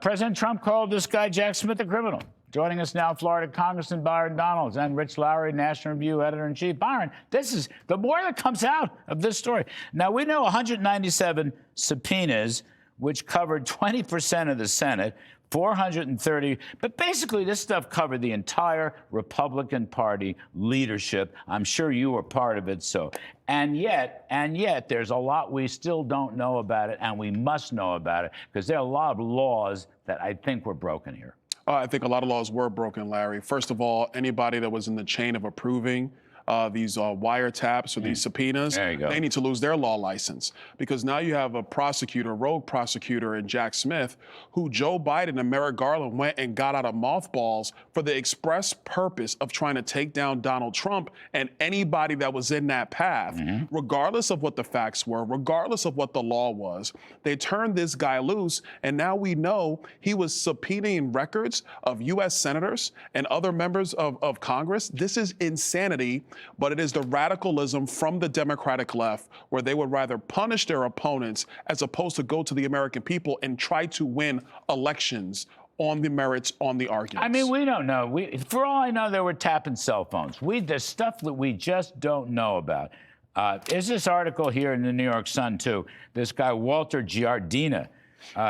President Trump called this guy Jack Smith a criminal. Joining us now, Florida Congressman Byron Donalds and Rich Lowry, National Review editor-in-chief. Byron, this is the more that comes out of this story. Now, we know 197 subpoenas, which covered 20% of the Senate, 430. But basically, this stuff covered the entire Republican Party leadership. I'm sure you were part of it. So, and yet, there's a lot we still don't know about it, and we must know about it because there are a lot of laws that I think were broken here. I think a lot of laws were broken, Larry. First of all, anybody that was in the chain of approving these wiretaps or these subpoenas, they need to lose their law license because now you have a prosecutor, rogue prosecutor in Jack Smith, who Joe Biden and Merrick Garland went and got out of mothballs for the express purpose of trying to take down Donald Trump and anybody that was in that path, regardless of what the facts were, regardless of what the law was. They turned this guy loose, and now we know he was subpoenaing records of U.S. senators and other members of Congress. This is insanity. But it is the radicalism from the Democratic left where they would rather punish their opponents as opposed to go to the American people and try to win elections on the merits, on the arguments. I mean, we don't know. For all I know, they were tapping cell phones. There's stuff that we just don't know about. Is this article here in the New York Sun, too? This guy, Walter Giardina.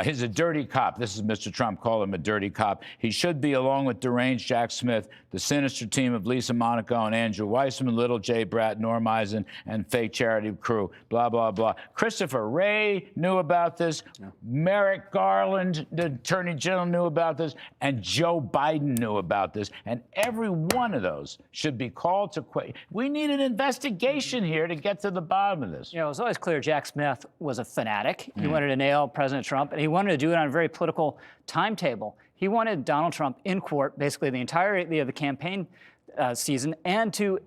He's a dirty cop. This is Mr. Trump called him a dirty cop. He should be, along with deranged Jack Smith, the sinister team of Lisa Monaco and Andrew Weissman, Little J. Bratt, Norm Eisen, and fake charity crew, blah, blah, blah. Christopher Wray knew about this. Merrick Garland, the Attorney General, knew about this. And Joe Biden knew about this. And every one of those should be called to question. We need an investigation here to get to the bottom of this. You know, it was always clear Jack Smith was a fanatic. He wanted to nail President Trump. And he wanted to do it on a very political timetable. He wanted Donald Trump in court basically the entirety of the campaign season and to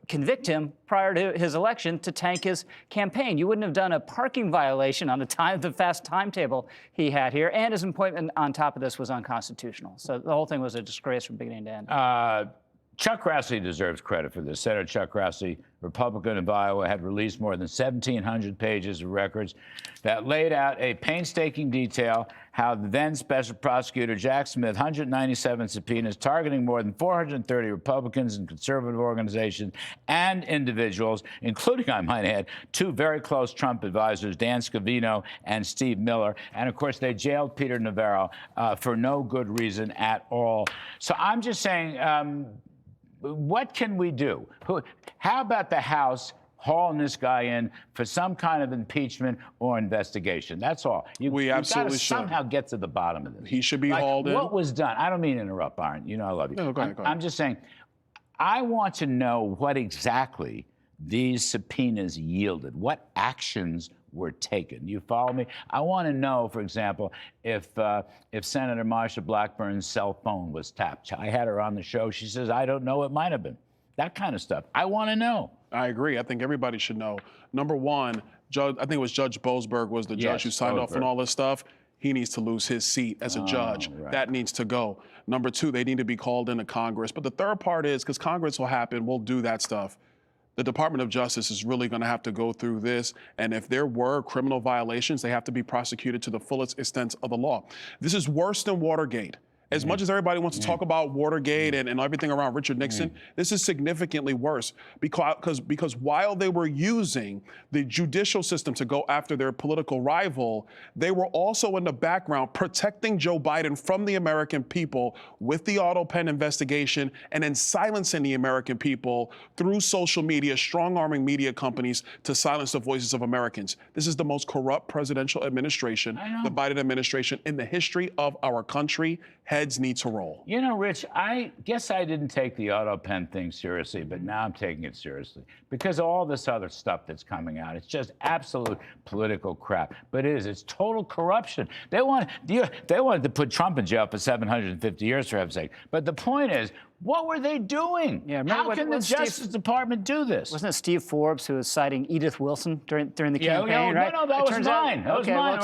convict him prior to his election to tank his campaign. You wouldn't have done a parking violation on the fast timetable he had here, and his appointment on top of this was unconstitutional. So the whole thing was a disgrace from beginning to end. Chuck Grassley deserves credit for this. Senator Chuck Grassley, Republican of Iowa, had released more than 1,700 pages of records that laid out a painstaking detail how the then special prosecutor Jack Smith, 197 subpoenas targeting more than 430 Republicans and conservative organizations and individuals, including, I might add, two very close Trump advisors, Dan Scavino and Steve Miller. And, of course, they jailed Peter Navarro for no good reason at all. So I'm just saying, what can we do? How about the House hauling this guy in for some kind of impeachment or investigation? That's all. We absolutely should. Somehow get to the bottom of this. He should be hauled in. What was done? I don't mean to interrupt, Byron. You know I love you. No, go ahead. I'm just saying, I want to know what exactly these subpoenas yielded. What actions were taken? You follow me? I want to know, for example, if Senator Marsha Blackburn's cell phone was tapped. I had her on the show. She says, I don't know, it might have been. That kind of stuff. I want to know. I agree. I think everybody should know. Number one, I think it was Judge Boasberg was the judge who signed off on all this stuff. He needs to lose his seat as a judge. Right. That needs to go. Number two, they need to be called into Congress. But the third part is, because Congress will happen, we'll do that stuff. The Department of Justice is really going to have to go through this. And if there were criminal violations, they have to be prosecuted to the fullest extent of the law. This is worse than Watergate. As much as everybody wants to talk about Watergate and everything around Richard Nixon, this is significantly worse because while they were using the judicial system to go after their political rival, they were also in the background protecting Joe Biden from the American people with the auto pen investigation and then silencing the American people through social media, strong-arming media companies to silence the voices of Americans. This is the most corrupt presidential administration, the Biden administration, in the history of our country. Heads need to roll. You know, Rich, I guess I didn't take the auto pen thing seriously, but now I'm taking it seriously because of all this other stuff that's coming out. It's just absolute political crap. But it is. It's total corruption. They wanted to put Trump in jail for 750 years, for heaven's sake. But the point is, what were they doing? Yeah, how can the Justice Department do this? Wasn't it Steve Forbes who was citing Edith Wilson during the campaign, right? No, that was mine. That was mine.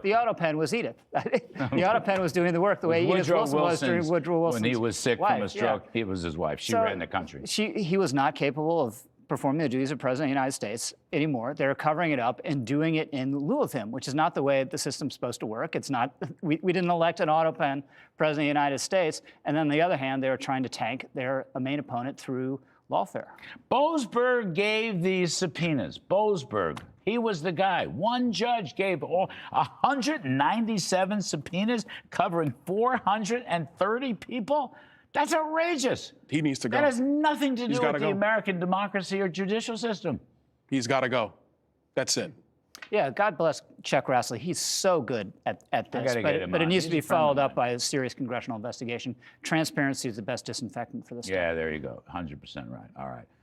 The auto pen was Edith. The auto pen was doing the work the way Edith Wilson was during Woodrow Wilson's when he was sick from a stroke. Yeah. It was his wife. She ran the country. He was not capable of performing the duties of President of the United States anymore. They're covering it up and doing it in lieu of him, which is not the way the system's supposed to work. It's not, we didn't elect an autopen President of the United States. And then on the other hand, they're trying to tank their main opponent through lawfare. Boasberg gave these subpoenas. Boasberg, he was the guy. One judge gave 197 subpoenas covering 430 people. That's outrageous. He needs to go. That has nothing to do with the go. American democracy or judicial system. He's got to go. That's it. Yeah, God bless Chuck Grassley. He's so good at this. gotta get him But it on. needs He's to be a friend of followed up mine. by a serious congressional investigation. Transparency is the best disinfectant for this stuff. Yeah, there you go. 100% right. All right.